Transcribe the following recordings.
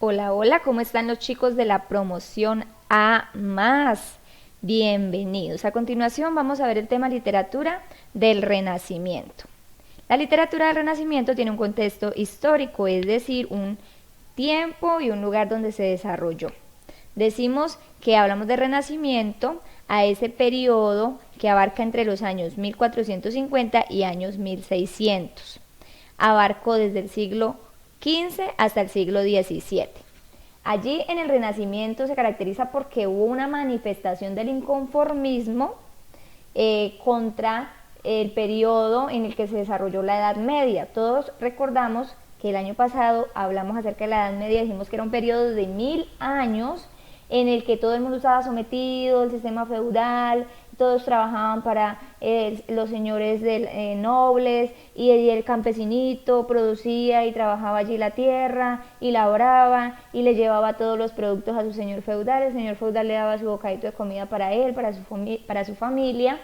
Hola, hola, ¿cómo están los chicos de la promoción A más? Bienvenidos. A continuación vamos a ver el tema literatura del Renacimiento. La literatura del Renacimiento tiene un contexto histórico, es decir, un tiempo y un lugar donde se desarrolló. Decimos que hablamos de Renacimiento a ese periodo que abarca entre los años 1450 y años 1600. Abarcó desde el siglo XV hasta el siglo XVII. Allí en el Renacimiento se caracteriza porque hubo una manifestación del inconformismo contra el periodo en el que se desarrolló la Edad Media. Todos recordamos que el año pasado hablamos acerca de la Edad Media, dijimos que era un periodo de 1000 años en el que todo el mundo estaba sometido al sistema feudal, todos trabajaban para los señores nobles y el campesinito producía y trabajaba allí la tierra y labraba y le llevaba todos los productos a su señor feudal, el señor feudal le daba su bocadito de comida para él, para su familia,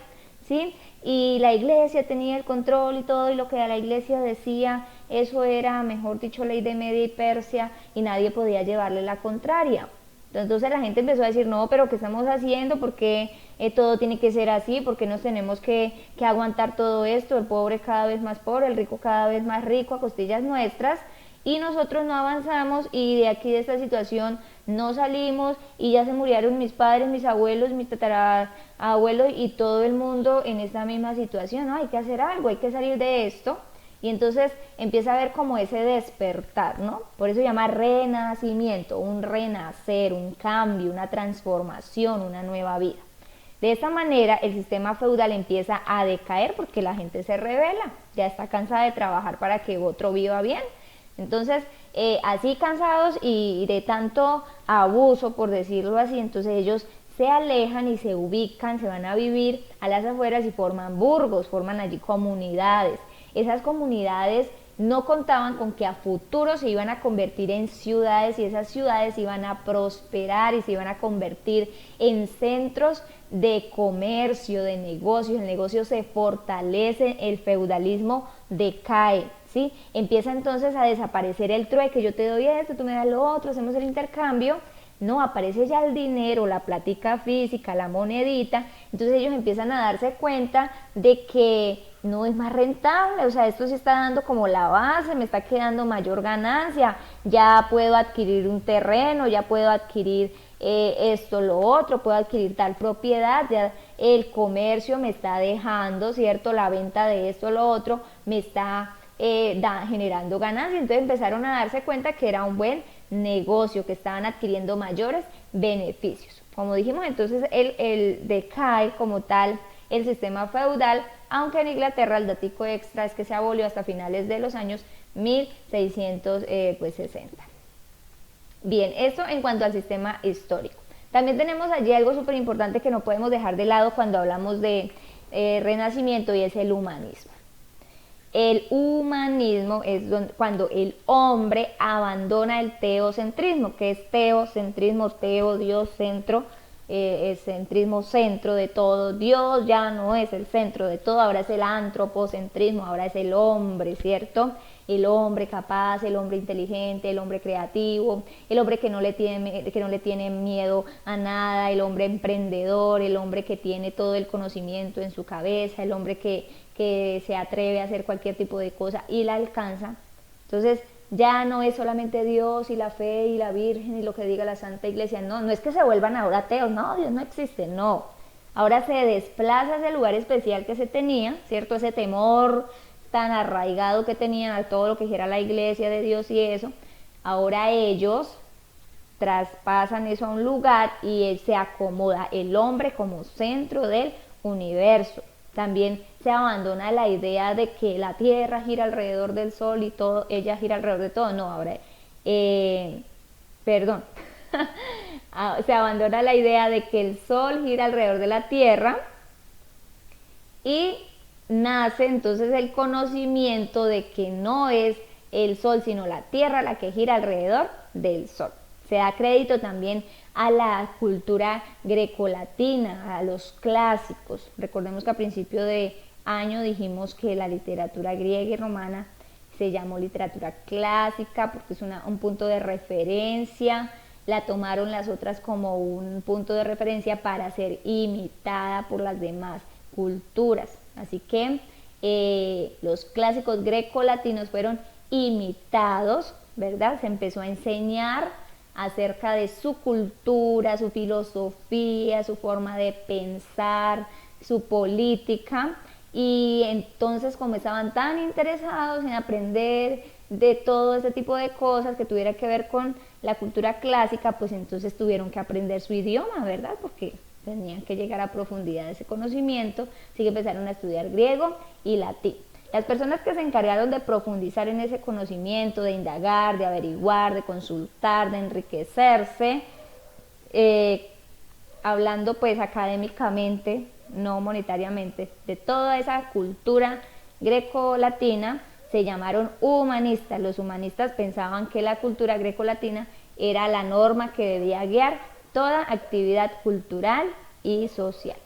¿sí? Y la iglesia tenía el control y todo, y lo que la iglesia decía, eso era, mejor dicho, ley de Media y Persia, y nadie podía llevarle la contraria. Entonces la gente empezó a decir, no, pero ¿qué estamos haciendo? ¿Por qué todo tiene que ser así? ¿Por qué nos tenemos que aguantar todo esto? El pobre cada vez más pobre, el rico cada vez más rico a costillas nuestras, y nosotros no avanzamos, y de aquí de esta situación no salimos, y ya se murieron mis padres, mis abuelos, mis tatarabuelos y todo el mundo en esta misma situación. No, hay que hacer algo, hay que salir de esto. Y entonces empieza a ver como ese despertar, ¿no? Por eso se llama renacimiento, un renacer, un cambio, una transformación, una nueva vida. De esta manera el sistema feudal empieza a decaer porque la gente se rebela, ya está cansada de trabajar para que otro viva bien. Entonces, así cansados y de tanto abuso, por decirlo así, entonces ellos se alejan y se ubican, se van a vivir a las afueras y forman burgos, forman allí comunidades. Esas comunidades no contaban con que a futuro se iban a convertir en ciudades, y esas ciudades iban a prosperar y se iban a convertir en centros de comercio, de negocios. El negocio se fortalece, el feudalismo decae, ¿sí? Empieza entonces a desaparecer el trueque, yo te doy esto, tú me das lo otro, hacemos el intercambio. No, aparece ya el dinero, la plática física, la monedita. Entonces ellos empiezan a darse cuenta de que no es más rentable, o sea, esto sí está dando como la base, me está quedando mayor ganancia, ya puedo adquirir un terreno, ya puedo adquirir esto, lo otro, puedo adquirir tal propiedad, ya el comercio me está dejando, ¿cierto? La venta de esto, lo otro, me está generando ganancias. Entonces empezaron a darse cuenta que era un buen negocio, que estaban adquiriendo mayores beneficios. Como dijimos, entonces el decae como tal el sistema feudal, aunque en Inglaterra el datico extra es que se abolió hasta finales de los años 1660. Bien, esto en cuanto al sistema histórico. También tenemos allí algo súper importante que no podemos dejar de lado cuando hablamos de renacimiento, y es el humanismo. El humanismo es cuando el hombre abandona el teocentrismo. ¿Qué es teocentrismo? Teo, Dios, centro, el centrismo, centro de todo. Dios ya no es el centro de todo, ahora es el antropocentrismo, ahora es el hombre, ¿cierto? El hombre capaz, el hombre inteligente, el hombre creativo, el hombre que no le tiene miedo a nada, el hombre emprendedor, el hombre que tiene todo el conocimiento en su cabeza, el hombre que se atreve a hacer cualquier tipo de cosa y la alcanza. Entonces ya no es solamente Dios y la fe y la Virgen y lo que diga la Santa Iglesia, no es que se vuelvan ahora ateos, no, Dios no existe, no. Ahora se desplaza ese lugar especial que se tenía, ¿cierto? Ese temor tan arraigado que tenían a todo lo que dijera la Iglesia de Dios y eso. Ahora ellos traspasan eso a un lugar y se acomoda el hombre como centro del universo. También se abandona la idea de que la Tierra gira alrededor del Sol y todo, ella gira alrededor de todo. No, ahora, perdón, se abandona la idea de que el Sol gira alrededor de la Tierra, y nace entonces el conocimiento de que no es el Sol sino la Tierra la que gira alrededor del Sol. Se da crédito también a la cultura grecolatina, a los clásicos. Recordemos que a principio de año dijimos que la literatura griega y romana se llamó literatura clásica porque es un punto de referencia, la tomaron las otras como un punto de referencia para ser imitada por las demás culturas. Así que los clásicos grecolatinos fueron imitados, ¿verdad? Se empezó a enseñar acerca de su cultura, su filosofía, su forma de pensar, su política, y entonces como estaban tan interesados en aprender de todo ese tipo de cosas que tuviera que ver con la cultura clásica, pues entonces tuvieron que aprender su idioma, ¿verdad? Porque tenían que llegar a profundidad de ese conocimiento, así que empezaron a estudiar griego y latín. Las personas que se encargaron de profundizar en ese conocimiento, de indagar, de averiguar, de consultar, de enriquecerse, hablando pues académicamente, no monetariamente, de toda esa cultura greco-latina, se llamaron humanistas. Los humanistas pensaban que la cultura greco-latina era la norma que debía guiar toda actividad cultural y social.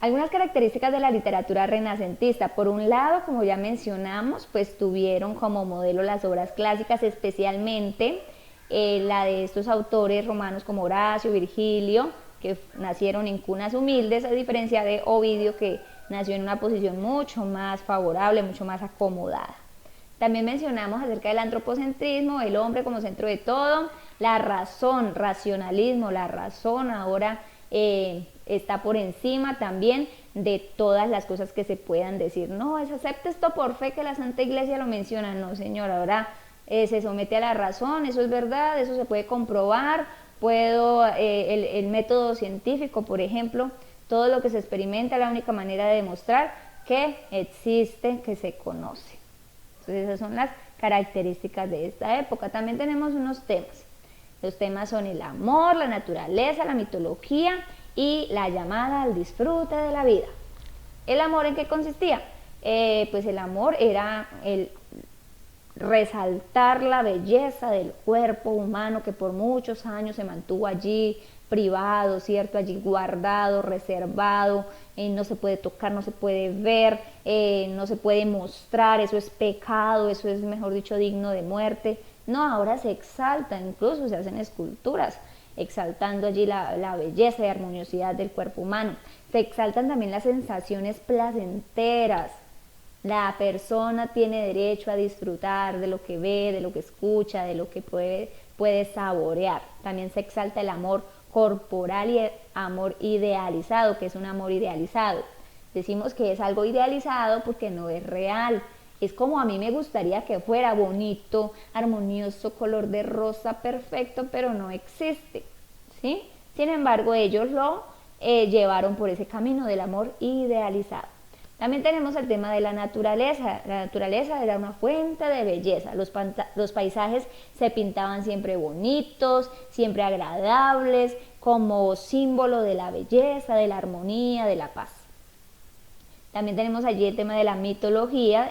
Algunas características de la literatura renacentista. Por un lado, como ya mencionamos, pues tuvieron como modelo las obras clásicas, especialmente la de estos autores romanos como Horacio, Virgilio, que nacieron en cunas humildes, a diferencia de Ovidio, que nació en una posición mucho más favorable, mucho más acomodada. También mencionamos acerca del antropocentrismo, el hombre como centro de todo, la razón, racionalismo, la razón ahora está por encima también de todas las cosas que se puedan decir. No, es acepta esto por fe que la Santa Iglesia lo menciona. No, señor, ahora se somete a la razón, eso es verdad, eso se puede comprobar, el método científico, por ejemplo, todo lo que se experimenta es la única manera de demostrar que existe, que se conoce. Entonces esas son las características de esta época. También tenemos unos temas. Los temas son el amor, la naturaleza, la mitología y la llamada al disfrute de la vida. ¿El amor en qué consistía? Pues el amor era el resaltar la belleza del cuerpo humano que por muchos años se mantuvo allí privado, ¿cierto? Allí guardado, reservado, no se puede tocar, no se puede ver, no se puede mostrar, eso es pecado, eso es, mejor dicho, digno de muerte. No, ahora se exalta, incluso se hacen esculturas exaltando allí la belleza y armoniosidad del cuerpo humano. Se exaltan también las sensaciones placenteras. La persona tiene derecho a disfrutar de lo que ve, de lo que escucha, de lo que puede saborear. También se exalta el amor corporal y el amor idealizado, que es un amor idealizado. Decimos que es algo idealizado porque no es real. Es como a mí me gustaría que fuera bonito, armonioso, color de rosa, perfecto, pero no existe, ¿sí? Sin embargo, ellos lo llevaron por ese camino del amor idealizado. También tenemos el tema de la naturaleza. La naturaleza era una fuente de belleza. Los paisajes se pintaban siempre bonitos, siempre agradables, como símbolo de la belleza, de la armonía, de la paz. También tenemos allí el tema de la mitología.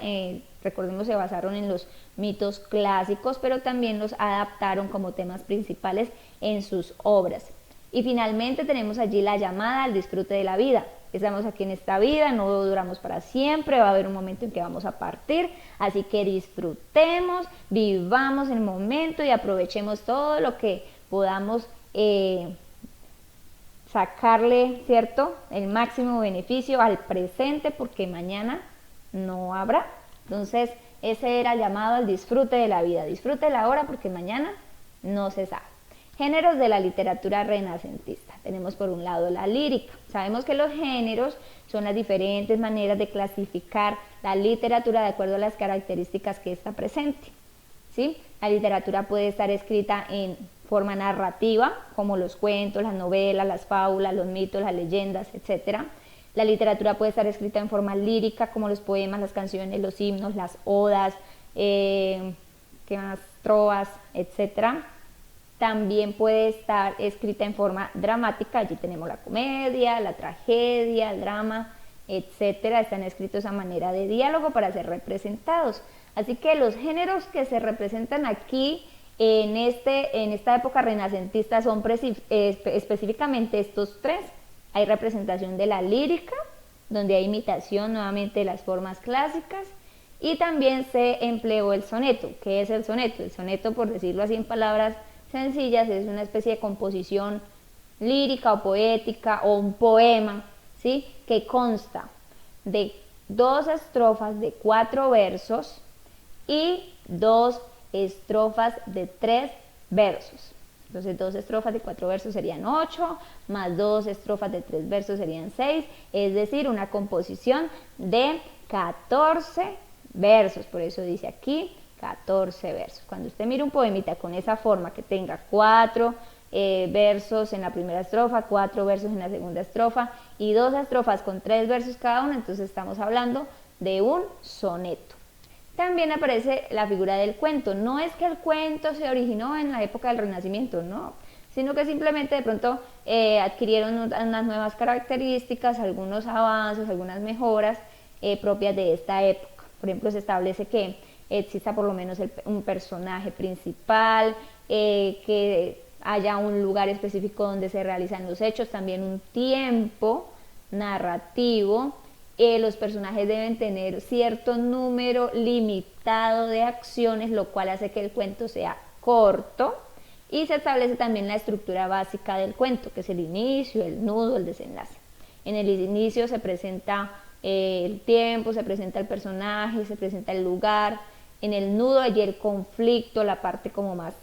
Recordemos que se basaron en los mitos clásicos, pero también los adaptaron como temas principales en sus obras. Y finalmente tenemos allí la llamada al disfrute de la vida. Estamos aquí en esta vida, no duramos para siempre, va a haber un momento en que vamos a partir, así que disfrutemos, vivamos el momento y aprovechemos todo lo que podamos sacarle, ¿cierto?, el máximo beneficio al presente, porque mañana no habrá. Entonces ese era el llamado al disfrute de la vida, disfrute la hora porque mañana no se sabe. Géneros de la literatura renacentista. Tenemos por un lado la lírica. Sabemos que los géneros son las diferentes maneras de clasificar la literatura de acuerdo a las características que está presente, ¿sí? La literatura puede estar escrita en forma narrativa, como los cuentos, las novelas, las fábulas, los mitos, las leyendas, etc. La literatura puede estar escrita en forma lírica, como los poemas, las canciones, los himnos, las odas, trovas, etc. También puede estar escrita en forma dramática, allí tenemos la comedia, la tragedia, el drama, etcétera. Están escritos a manera de diálogo para ser representados. Así que los géneros que se representan aquí en esta época renacentista son específicamente estos tres. Hay representación de la lírica, donde hay imitación nuevamente de las formas clásicas. Y también se empleó el soneto. ¿Qué es el soneto? El soneto, por decirlo así en palabras sencillas, es una especie de composición lírica o poética o un poema, ¿sí? Que consta de 2 estrofas de 4 versos y 2 estrofas de 3 versos. Entonces 2 estrofas de 4 versos serían 8, más 2 estrofas de 3 versos serían 6, es decir, una composición de 14 versos. Por eso dice aquí 14 versos. Cuando usted mire un poemita con esa forma, que tenga 4 versos en la primera estrofa, 4 versos en la segunda estrofa y 2 estrofas con 3 versos cada una, entonces estamos hablando de un soneto. También aparece la figura del cuento. No es que el cuento se originó en la época del Renacimiento, no, sino que simplemente de pronto adquirieron unas nuevas características, algunos avances, algunas mejoras propias de esta época. Por ejemplo, se establece que exista por lo menos un personaje principal, que haya un lugar específico donde se realizan los hechos, también un tiempo narrativo. Los personajes deben tener cierto número limitado de acciones, lo cual hace que el cuento sea corto, y se establece también la estructura básica del cuento, que es el inicio, el nudo, el desenlace. En el inicio se presenta el tiempo, se presenta el personaje, se presenta el lugar. En el nudo allí el conflicto, la parte como más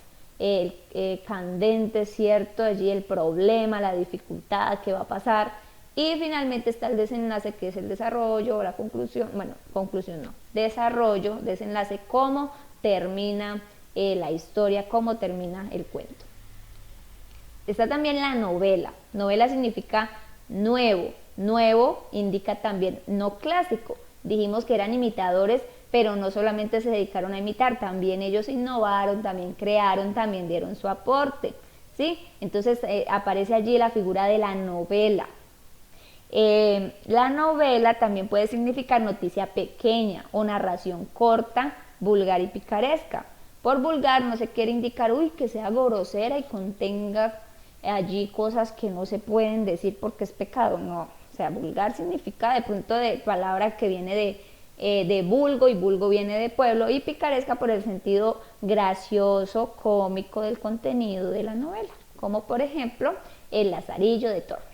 candente, ¿cierto? Allí el problema, la dificultad que va a pasar. Y finalmente está el desenlace, que es el desarrollo o la conclusión, bueno, conclusión no, desarrollo, desenlace, cómo termina la historia, cómo termina el cuento. Está también la novela. Novela significa nuevo, nuevo indica también no clásico. Dijimos que eran imitadores, pero no solamente se dedicaron a imitar, también ellos innovaron, también crearon, también dieron su aporte, ¿sí? Entonces aparece allí la figura de la novela. La novela también puede significar noticia pequeña o narración corta, vulgar y picaresca. Por vulgar no se quiere indicar, que sea grosera y contenga allí cosas que no se pueden decir porque es pecado, no. O sea, vulgar significa de pronto de palabra que viene de vulgo, y vulgo viene de pueblo, y picaresca por el sentido gracioso, cómico del contenido de la novela, como por ejemplo El Lazarillo de Tormes.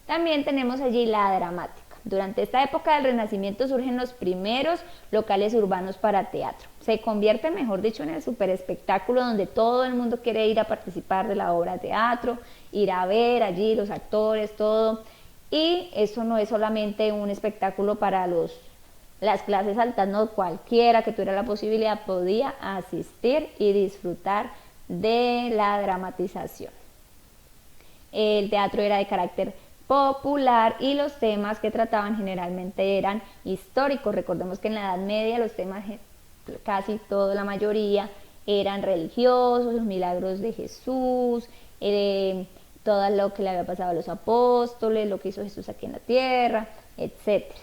También tenemos allí la dramática. Durante esta época del Renacimiento surgen los primeros locales urbanos para teatro. Se convierte, mejor dicho, en el super espectáculo donde todo el mundo quiere ir a participar de la obra de teatro, ir a ver allí los actores, todo. Y eso no es solamente un espectáculo para las clases altas, no, cualquiera que tuviera la posibilidad podía asistir y disfrutar de la dramatización. El teatro era de carácter popular y los temas que trataban generalmente eran históricos. Recordemos que en la Edad Media los temas, casi toda la mayoría, eran religiosos, los milagros de Jesús, todo lo que le había pasado a los apóstoles, lo que hizo Jesús aquí en la tierra, etcétera,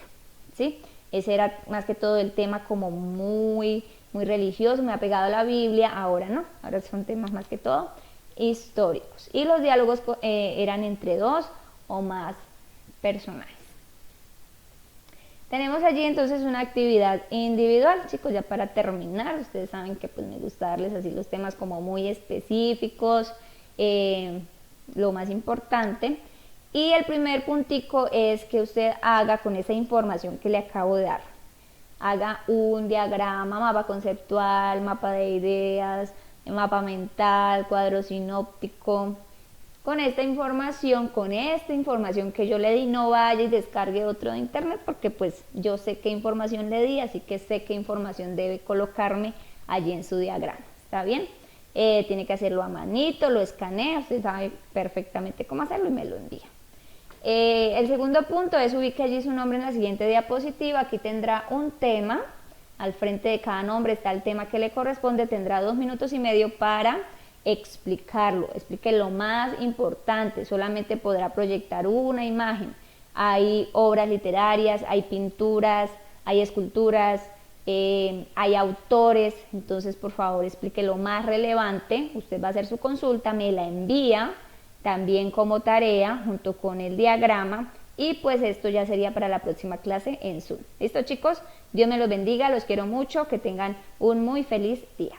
¿sí? Ese era más que todo el tema como muy, muy religioso, muy apegado a la Biblia. Ahora no, ahora son temas más que todo históricos. Y los diálogos eran entre 2 o más personajes. Tenemos allí entonces una actividad individual, chicos, ya para terminar. Ustedes saben que pues me gusta darles así los temas como muy específicos, lo más importante. Y el primer puntico es que usted haga con esa información que le acabo de dar. Haga un diagrama, mapa conceptual, mapa de ideas, mapa mental, cuadro sinóptico. Con esta información que yo le di, no vaya y descargue otro de internet, porque pues yo sé qué información le di, así que sé qué información debe colocarme allí en su diagrama. ¿Está bien? Tiene que hacerlo a manito, lo escanea, usted sabe perfectamente cómo hacerlo y me lo envía. El segundo punto es ubique allí su nombre en la siguiente diapositiva. Aquí tendrá un tema, al frente de cada nombre está el tema que le corresponde, tendrá 2 minutos y medio para explicarlo, explique lo más importante, solamente podrá proyectar una imagen. Hay obras literarias, hay pinturas, hay esculturas, hay autores, entonces por favor explique lo más relevante. Usted va a hacer su consulta, me la envía también como tarea junto con el diagrama, y pues esto ya sería para la próxima clase en Zoom. ¿Listo, chicos? Dios me los bendiga, los quiero mucho, que tengan un muy feliz día.